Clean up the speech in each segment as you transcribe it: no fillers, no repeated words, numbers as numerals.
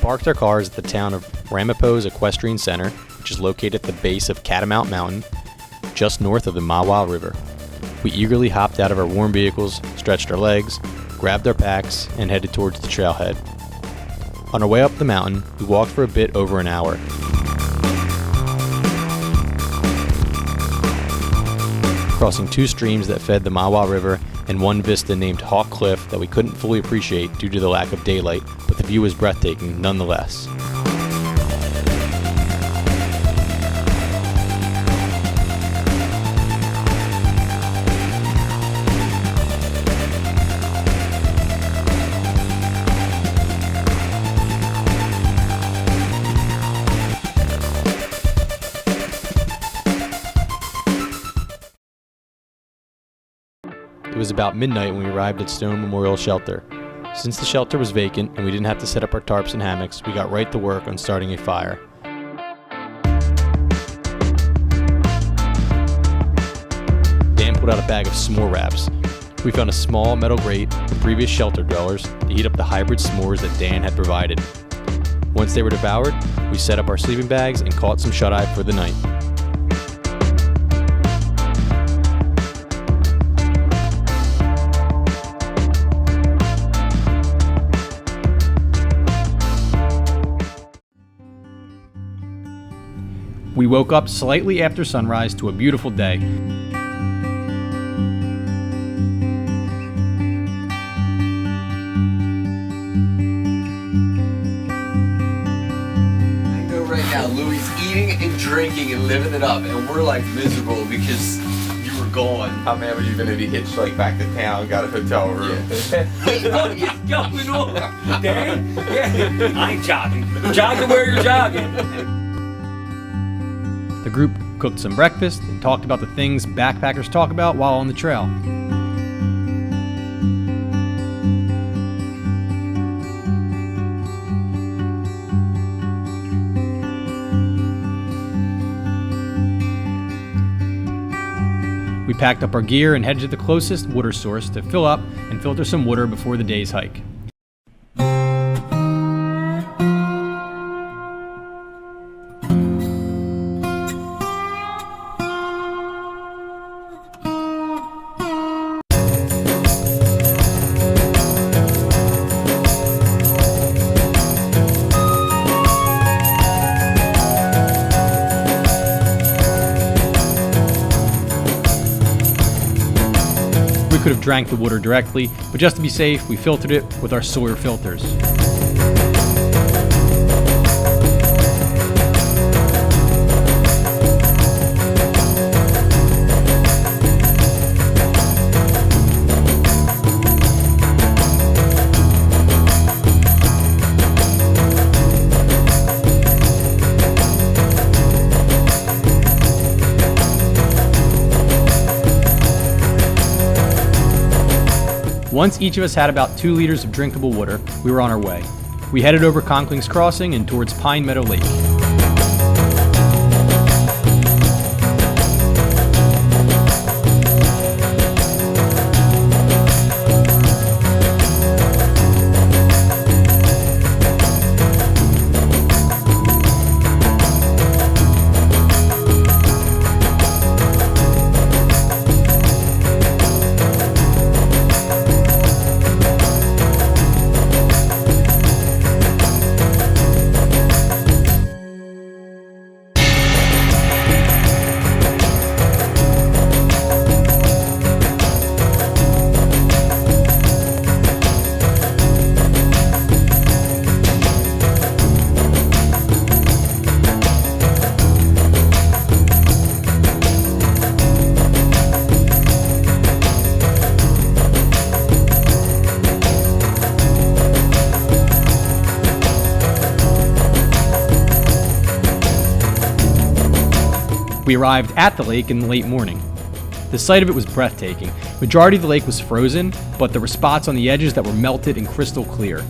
parked our cars at the town of Ramapo's Equestrian Center, which is located at the base of Catamount Mountain, just north of the Mahwah River. We eagerly hopped out of our warm vehicles, stretched our legs, grabbed our packs, and headed towards the trailhead. On our way up the mountain, we walked for a bit over an hour. Crossing two streams that fed the Mahwah River and one vista named Hawk Cliff that we couldn't fully appreciate due to the lack of daylight, but the view was breathtaking nonetheless. It was about midnight when we arrived at Stone Memorial Shelter. Since the shelter was vacant and we didn't have to set up our tarps and hammocks, we got right to work on starting a fire. Dan pulled out a bag of s'more wraps. We found a small metal grate from previous shelter dwellers to heat up the hybrid s'mores that Dan had provided. Once they were devoured, we set up our sleeping bags and caught some shut-eye for the night. We woke up slightly after sunrise to a beautiful day. I know right now Louis eating and drinking and living it up, and we're like miserable because you were gone. How mad would you been if he hitched like back to town, got a hotel room? Yeah. What is going on, Dan? Yeah, I ain't jogging. Jogging where you're jogging. The group cooked some breakfast and talked about the things backpackers talk about while on the trail. We packed up our gear and headed to the closest water source to fill up and filter some water before the day's hike. We could have drank the water directly, but just to be safe, we filtered it with our Sawyer filters. Once each of us had about 2 liters of drinkable water, we were on our way. We headed over Conkling's Crossing and towards Pine Meadow Lake. We arrived at the lake in the late morning. The sight of it was breathtaking. Majority of the lake was frozen, but there were spots on the edges that were melted and crystal clear.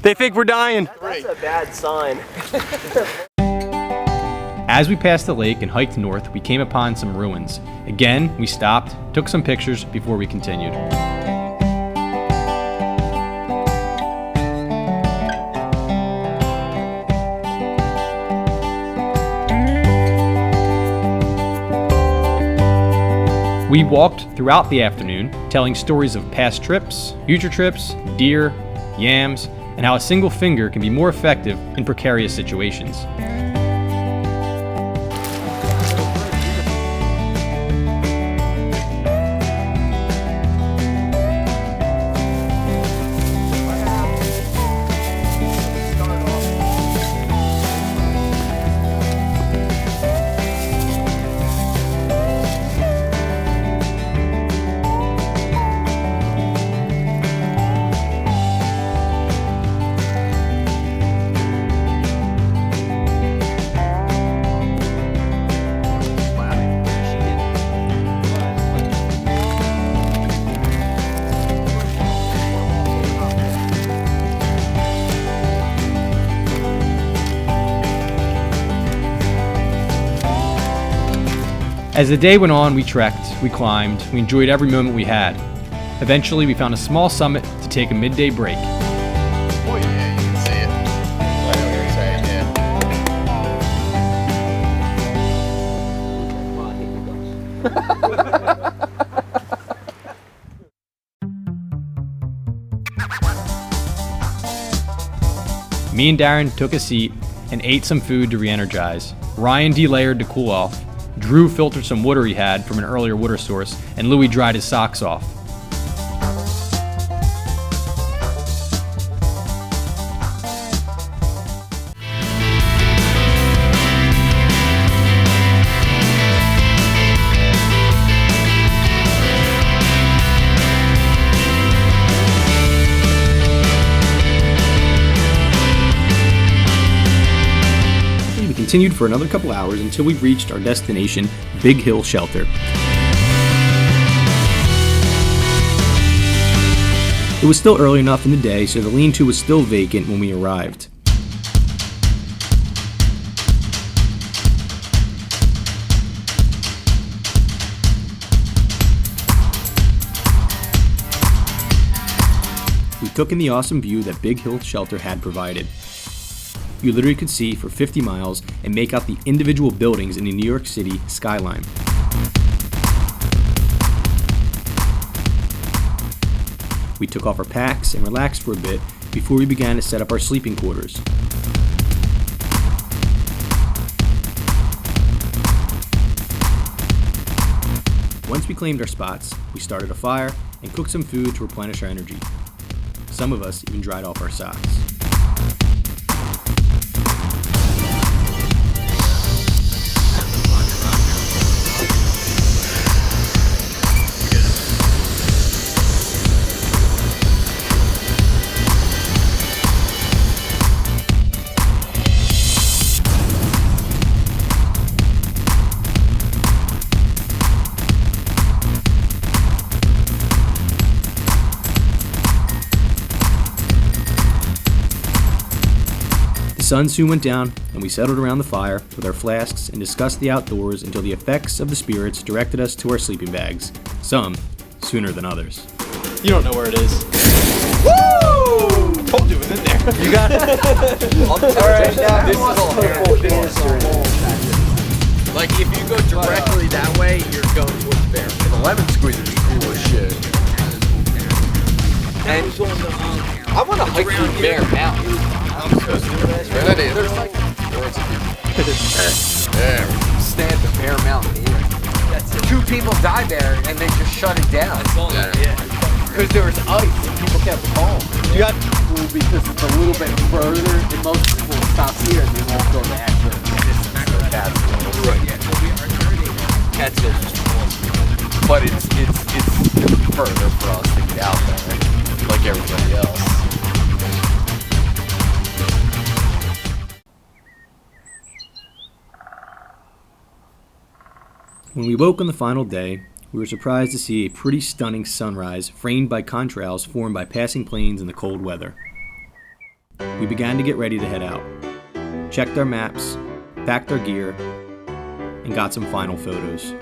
They think we're dying. That's a bad sign. As we passed the lake and hiked north, we came upon some ruins. Again, we stopped, took some pictures before we continued. We walked throughout the afternoon, telling stories of past trips, future trips, deer, yams, and how a single finger can be more effective in precarious situations. As the day went on, we trekked, we climbed, we enjoyed every moment we had. Eventually, we found a small summit to take a midday break. Oh yeah, you can see it. I know what you're saying, yeah. Me and Darren took a seat and ate some food to re-energize. Ryan delayered to cool off. Drew filtered some water he had from an earlier water source, and Louis dried his socks off. Continued for another couple hours until we reached our destination, Big Hill Shelter. It was still early enough in the day, so the lean-to was still vacant when we arrived. We took in the awesome view that Big Hill Shelter had provided. You literally could see for 50 miles and make out the individual buildings in the New York City skyline. We took off our packs and relaxed for a bit before we began to set up our sleeping quarters. Once we claimed our spots, we started a fire and cooked some food to replenish our energy. Some of us even dried off our socks. The sun soon went down, and we settled around the fire with our flasks and discussed the outdoors until the effects of the spirits directed us to our sleeping bags, some sooner than others. You don't know where it is. Woo! Told you it was in there. You got it. Alright, now this is all like if you go directly that way, you're going towards bear. The lemon squeezer is cool as shit. And I want to hike through Bear Mountain. There it is. There's like stand at Bear Mountain. Yeah. 2 people died there and they just shut it down. Because there was ice and people kept home. You got cool because it's a little bit further and most people stop here and they won't go to Ashland. Right. Catskill just but it's further for us to get out there, like everybody else. When we woke on the final day, we were surprised to see a pretty stunning sunrise framed by contrails formed by passing planes in the cold weather. we began to get ready to head out. Checked our maps, packed our gear, and got some final photos.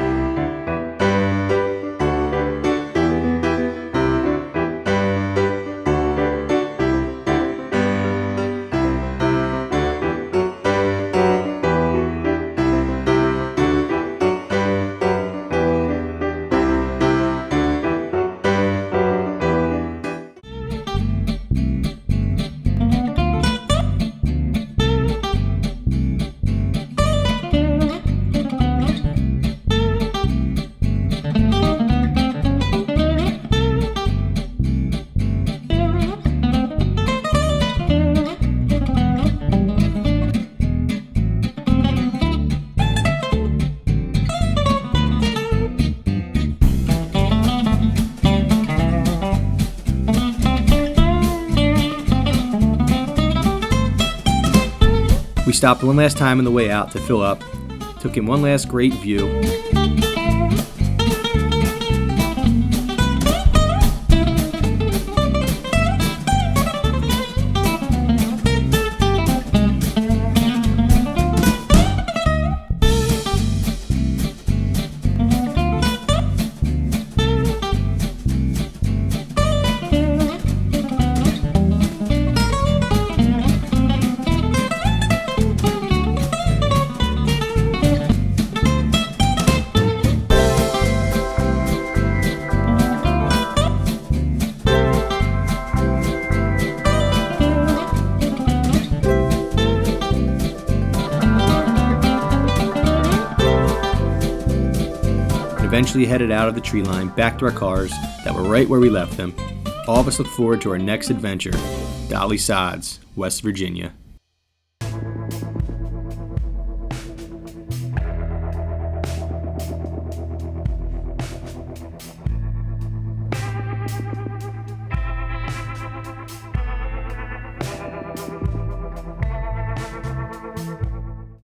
We stopped one last time on the way out to fill up, took in one last great view. Eventually headed out of the tree line back to our cars that were right where we left them. All of us look forward to our next adventure, Dolly Sods, West Virginia.